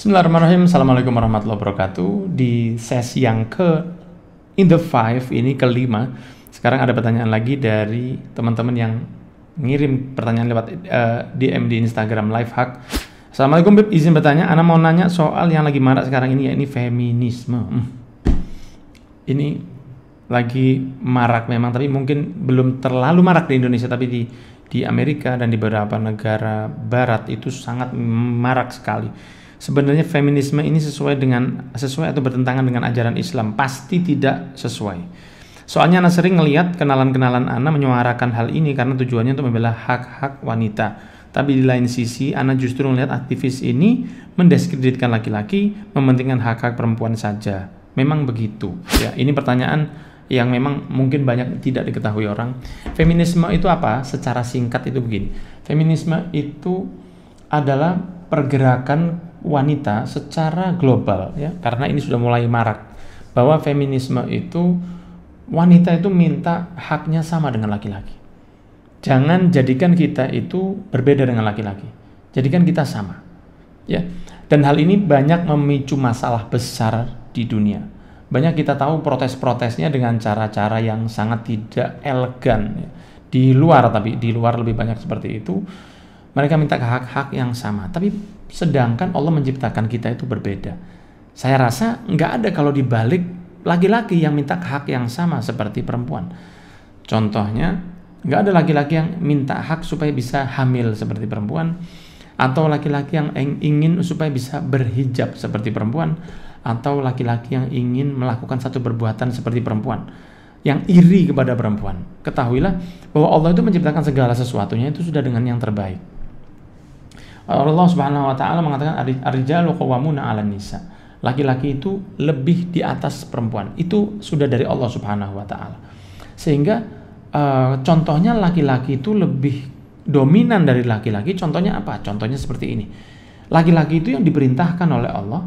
Bismillahirrahmanirrahim. Assalamualaikum warahmatullahi wabarakatuh. Di sesi yang in the five ini kelima. Sekarang ada pertanyaan lagi dari teman-teman yang ngirim pertanyaan lewat DM di Instagram Lifehack. Assalamualaikum Beb, izin bertanya. Ana mau nanya soal yang lagi marak sekarang ini, yakni feminisme. Ini lagi marak memang, tapi mungkin belum terlalu marak di Indonesia, tapi di Amerika dan di beberapa negara Barat itu sangat marak sekali. Sebenarnya feminisme ini sesuai atau bertentangan dengan ajaran Islam? Pasti tidak sesuai. Soalnya Ana sering ngelihat kenalan-kenalan Ana menyuarakan hal ini karena tujuannya untuk membela hak-hak wanita. Tapi di lain sisi Ana justru melihat aktivis ini mendiskreditkan laki-laki, mementingkan hak-hak perempuan saja. Memang begitu. Ya, ini pertanyaan yang memang mungkin banyak tidak diketahui orang. Feminisme itu apa? Secara singkat itu begini. Feminisme itu adalah pergerakan wanita secara global, ya, karena ini sudah mulai marak bahwa feminisme itu wanita itu minta haknya sama dengan laki-laki. Jangan jadikan kita itu berbeda dengan laki-laki, jadikan kita sama, ya. Dan hal ini banyak memicu masalah besar di dunia. Banyak kita tahu protes-protesnya dengan cara-cara yang sangat tidak elegan, ya. Di luar lebih banyak seperti itu. Mereka minta hak-hak yang sama, tapi sedangkan Allah menciptakan kita itu berbeda. Saya rasa nggak ada kalau dibalik laki-laki yang minta hak yang sama seperti perempuan. Contohnya, nggak ada laki-laki yang minta hak supaya bisa hamil seperti perempuan, atau laki-laki yang ingin supaya bisa berhijab seperti perempuan, atau laki-laki yang ingin melakukan satu perbuatan seperti perempuan, yang iri kepada perempuan. Ketahuilah bahwa Allah itu menciptakan segala sesuatunya itu sudah dengan yang terbaik. Allah Subhanahu wa taala mengatakan ar-rijalu qawwamuna 'alan nisa. Laki-laki itu lebih di atas perempuan. Itu sudah dari Allah Subhanahu wa taala. Sehingga contohnya laki-laki itu lebih dominan dari laki-laki. Contohnya apa? Contohnya seperti ini. Laki-laki itu yang diperintahkan oleh Allah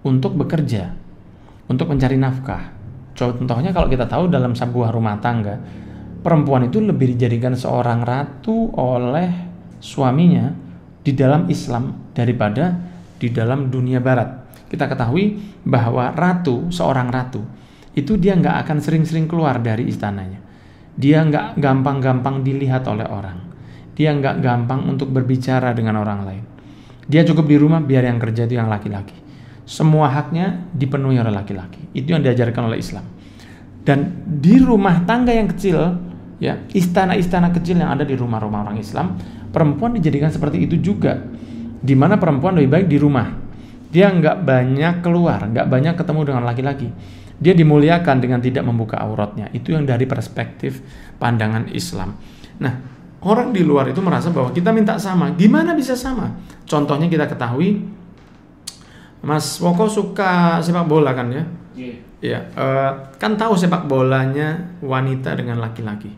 untuk bekerja, untuk mencari nafkah. Contohnya kalau kita tahu dalam sebuah rumah tangga, perempuan itu lebih dijadikan seorang ratu oleh suaminya di dalam Islam daripada di dalam dunia Barat. Kita ketahui bahwa seorang ratu itu dia nggak akan sering-sering keluar dari istananya. Dia nggak gampang-gampang dilihat oleh orang. Dia nggak gampang untuk berbicara dengan orang lain. Dia cukup di rumah, biar yang kerja itu yang laki-laki. Semua haknya dipenuhi oleh laki-laki. Itu yang diajarkan oleh Islam. Dan di rumah tangga yang kecil, ya, istana-istana kecil yang ada di rumah-rumah orang Islam, perempuan dijadikan seperti itu juga, di mana perempuan lebih baik di rumah. Dia nggak banyak keluar, nggak banyak ketemu dengan laki-laki. Dia dimuliakan dengan tidak membuka auratnya. Itu yang dari perspektif pandangan Islam. Nah, orang di luar itu merasa bahwa kita minta sama. Gimana bisa sama? Contohnya kita ketahui, Mas Woko suka sepak bola kan ya? Iya. Kan tahu sepak bolanya wanita dengan laki-laki.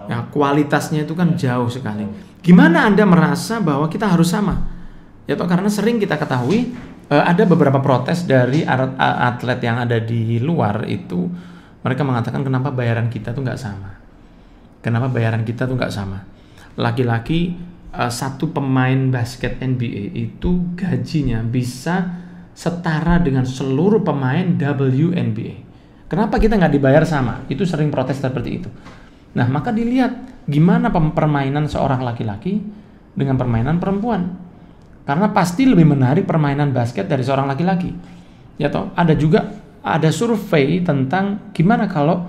Nah, kualitasnya itu kan jauh sekali. Gimana Anda merasa bahwa kita harus sama? Ya toh, karena sering kita ketahui ada beberapa protes dari atlet yang ada di luar itu, mereka mengatakan kenapa bayaran kita tuh nggak sama? Kenapa bayaran kita tuh nggak sama? Laki-laki satu pemain basket NBA itu gajinya bisa setara dengan seluruh pemain WNBA. Kenapa kita nggak dibayar sama? Itu sering protes seperti itu. Nah, maka dilihat gimana permainan seorang laki-laki dengan permainan perempuan. Karena pasti lebih menarik permainan basket dari seorang laki-laki. Ya toh, ada survei tentang gimana kalau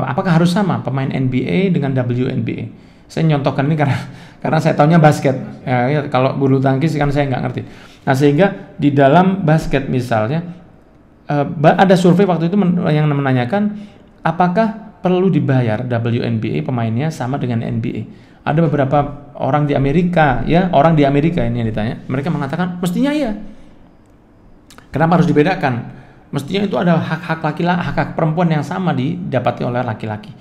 apakah harus sama pemain NBA dengan WNBA. Saya nyontohkan ini karena saya tahunya basket. Ya, kalau bulu tangkis kan saya nggak ngerti. Nah, sehingga di dalam basket misalnya ada survei waktu itu yang menanyakan apakah perlu dibayar WNBA pemainnya sama dengan NBA. Ada beberapa orang di Amerika, ya, orang di Amerika ini yang ditanya, mereka mengatakan mestinya iya. Kenapa harus dibedakan? Mestinya itu ada hak-hak laki-laki, hak-hak perempuan yang sama didapati oleh laki-laki.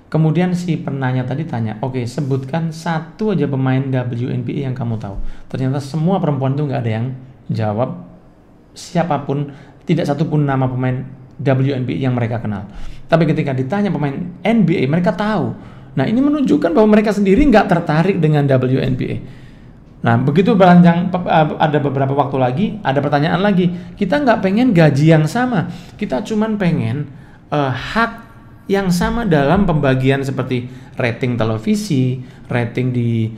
Kemudian si penanya tadi tanya, oke, sebutkan satu aja pemain WNBA yang kamu tahu. Ternyata semua perempuan itu nggak ada yang jawab siapapun, tidak satupun nama pemain WNBA yang mereka kenal. Tapi ketika ditanya pemain NBA, mereka tahu. Nah, ini menunjukkan bahwa mereka sendiri nggak tertarik dengan WNBA. Nah, begitu beranjang ada beberapa waktu lagi, ada pertanyaan lagi. Kita nggak pengen gaji yang sama, kita cuman pengen hak yang sama dalam pembagian seperti rating televisi, rating di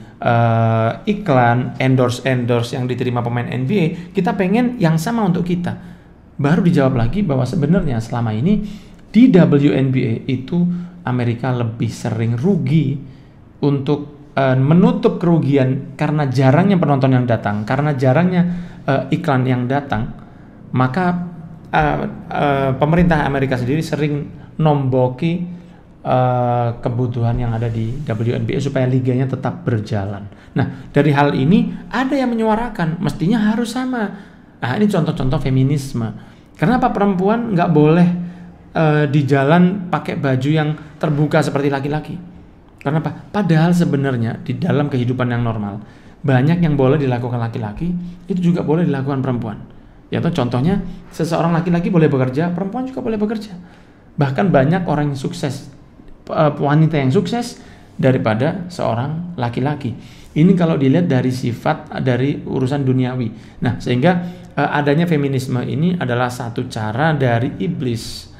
iklan, endorse yang diterima pemain NBA. Kita pengen yang sama untuk kita. Baru dijawab lagi bahwa sebenarnya selama ini di WNBA itu Amerika lebih sering rugi untuk menutup kerugian karena jarangnya penonton yang datang, karena jarangnya iklan yang datang. Maka pemerintah Amerika sendiri sering nomboki kebutuhan yang ada di WNBA supaya liganya tetap berjalan. Nah, dari hal ini ada yang menyuarakan mestinya harus sama. Nah, ini contoh-contoh feminisme. Kenapa perempuan nggak boleh di jalan pakai baju yang terbuka seperti laki-laki? Kenapa? Padahal sebenarnya di dalam kehidupan yang normal banyak yang boleh dilakukan laki-laki, itu juga boleh dilakukan perempuan. Yaitu contohnya seseorang laki-laki boleh bekerja, perempuan juga boleh bekerja. Bahkan banyak orang yang sukses, wanita yang sukses daripada seorang laki-laki. Ini kalau dilihat dari sifat dari urusan duniawi. Nah, sehingga adanya feminisme ini adalah satu cara dari iblis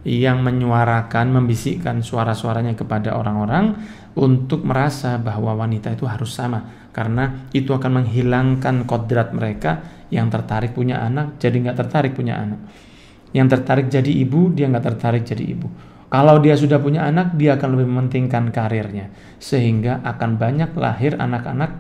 yang menyuarakan, membisikkan suara-suaranya kepada orang-orang untuk merasa bahwa wanita itu harus sama, karena itu akan menghilangkan kodrat mereka yang tertarik punya anak jadi nggak tertarik punya anak, yang tertarik jadi ibu dia nggak tertarik jadi ibu. Kalau dia sudah punya anak, dia akan lebih mementingkan karirnya, sehingga akan banyak lahir anak-anak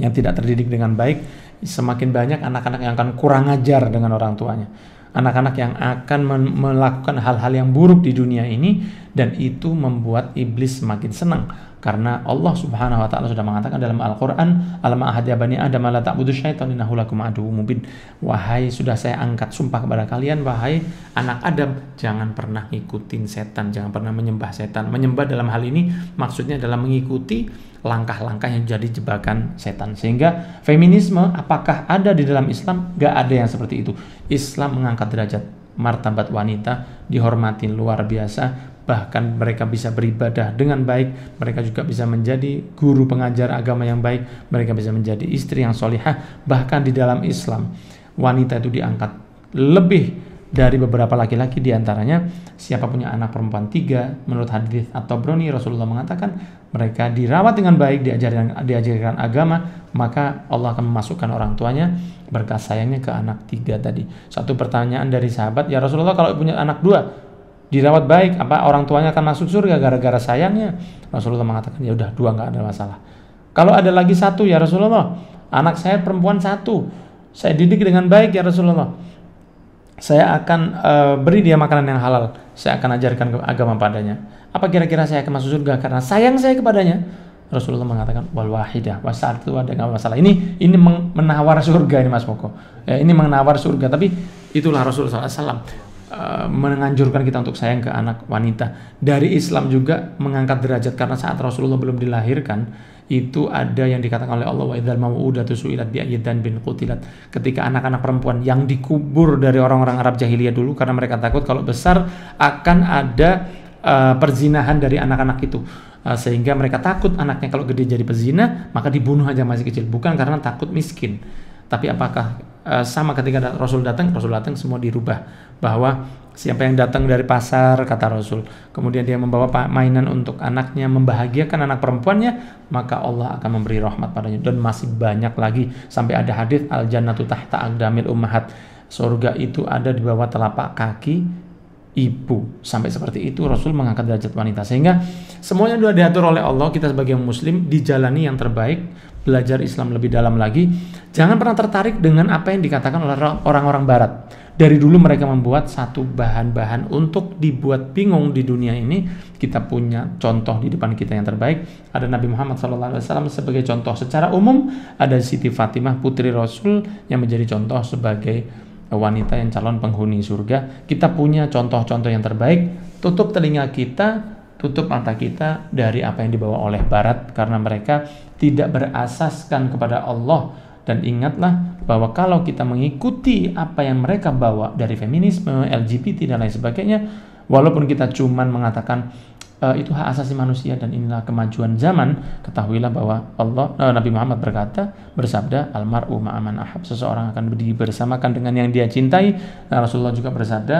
yang tidak terdidik dengan baik. Semakin banyak anak-anak yang akan kurang ajar dengan orang tuanya, anak-anak yang akan melakukan hal-hal yang buruk di dunia ini, dan itu membuat iblis semakin senang karena Allah Subhanahu wa taala sudah mengatakan dalam Al-Qur'an, alam ahad ya bani adam la ta'budu syaitan innahu lakum aduwwum mubin. Wahai, sudah saya angkat sumpah kepada kalian wahai anak Adam, jangan pernah ngikutin setan, jangan pernah menyembah setan. Menyembah dalam hal ini maksudnya adalah mengikuti langkah-langkah yang jadi jebakan setan. Sehingga feminisme apakah ada di dalam Islam? Gak ada yang seperti itu. Islam mengangkat derajat martabat wanita, dihormatin luar biasa. Bahkan mereka bisa beribadah dengan baik, mereka juga bisa menjadi guru pengajar agama yang baik, mereka bisa menjadi istri yang solihah. Bahkan di dalam Islam wanita itu diangkat lebih dari beberapa laki-laki. Diantaranya siapa punya anak perempuan 3, menurut hadis At-Tabrani Rasulullah mengatakan mereka dirawat dengan baik, diajarkan agama, maka Allah akan memasukkan orang tuanya berkat sayangnya ke anak 3 tadi. Satu pertanyaan dari sahabat, ya Rasulullah kalau punya anak 2 dirawat baik, apa orang tuanya akan masuk surga gara-gara sayangnya? Rasulullah mengatakan ya udah 2 nggak ada masalah. Kalau ada lagi 1, ya Rasulullah anak saya perempuan 1, saya didik dengan baik ya Rasulullah, saya akan beri dia makanan yang halal, saya akan ajarkan agama padanya. Apa kira-kira saya akan masuk surga karena sayang saya kepadanya? Rasulullah mengatakan wal wahidah wasal itu ada nggak masalah. Ini menawar surga ini Mas Moko. Ini menawar surga, tapi itulah Rasulullah SAW menganjurkan kita untuk sayang ke anak wanita. Dari Islam juga mengangkat derajat, karena saat Rasulullah belum dilahirkan itu ada yang dikatakan oleh Allah wa idzal mau'udatu su'ilat bi ayyidan bin qutilat. Ketika anak-anak perempuan yang dikubur dari orang-orang Arab jahiliyah dulu, karena mereka takut kalau besar akan ada perzinahan dari anak-anak itu, sehingga mereka takut anaknya kalau gede jadi pezina, maka dibunuh aja masih kecil, bukan karena takut miskin. Tapi apakah sama ketika Rasul datang semua dirubah, bahwa siapa yang datang dari pasar kata Rasul kemudian dia membawa mainan untuk anaknya, membahagiakan anak perempuannya, maka Allah akan memberi rahmat padanya. Dan masih banyak lagi, sampai ada hadis al jannatu tahta aqdamil ummahat, surga itu ada di bawah telapak kaki ibu. Sampai seperti itu Rasul mengangkat derajat wanita, sehingga semuanya sudah diatur oleh Allah. Kita sebagai muslim dijalani yang terbaik, belajar Islam lebih dalam lagi. Jangan pernah tertarik dengan apa yang dikatakan oleh orang-orang barat. Dari dulu mereka membuat satu bahan-bahan untuk dibuat bingung di dunia ini. Kita punya contoh di depan kita yang terbaik. Ada Nabi Muhammad SAW sebagai contoh secara umum. Ada Siti Fatimah putri Rasul yang menjadi contoh sebagai wanita yang calon penghuni surga. Kita punya contoh-contoh yang terbaik. Tutup telinga kita, tutup mata kita dari apa yang dibawa oleh barat, karena mereka tidak berasaskan kepada Allah. Dan ingatlah bahwa kalau kita mengikuti apa yang mereka bawa dari feminisme, LGBT dan lain sebagainya, walaupun kita cuman mengatakan itu hak asasi manusia dan inilah kemajuan zaman. Ketahuilah bahwa Nabi Muhammad bersabda, almar'u ma'aman ahab, seseorang akan dibersamakan dengan yang dia cintai. Rasulullah juga bersabda,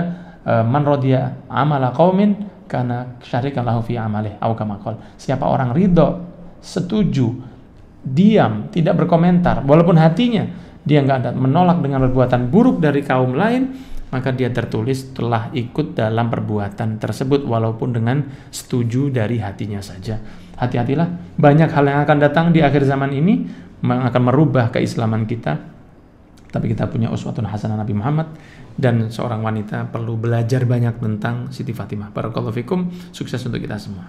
man radiya amala qaumin kana syarikan lahu fi amalih au kama qala. Siapa orang ridho, setuju, diam, tidak berkomentar, walaupun hatinya dia nggak ada menolak dengan perbuatan buruk dari kaum lain, maka dia tertulis telah ikut dalam perbuatan tersebut walaupun dengan setuju dari hatinya saja. Hati-hatilah, banyak hal yang akan datang di akhir zaman ini yang akan merubah keislaman kita. Tapi kita punya uswatun hasanah Nabi Muhammad, dan seorang wanita perlu belajar banyak tentang Siti Fatimah. Barakallahu fikum, sukses untuk kita semua.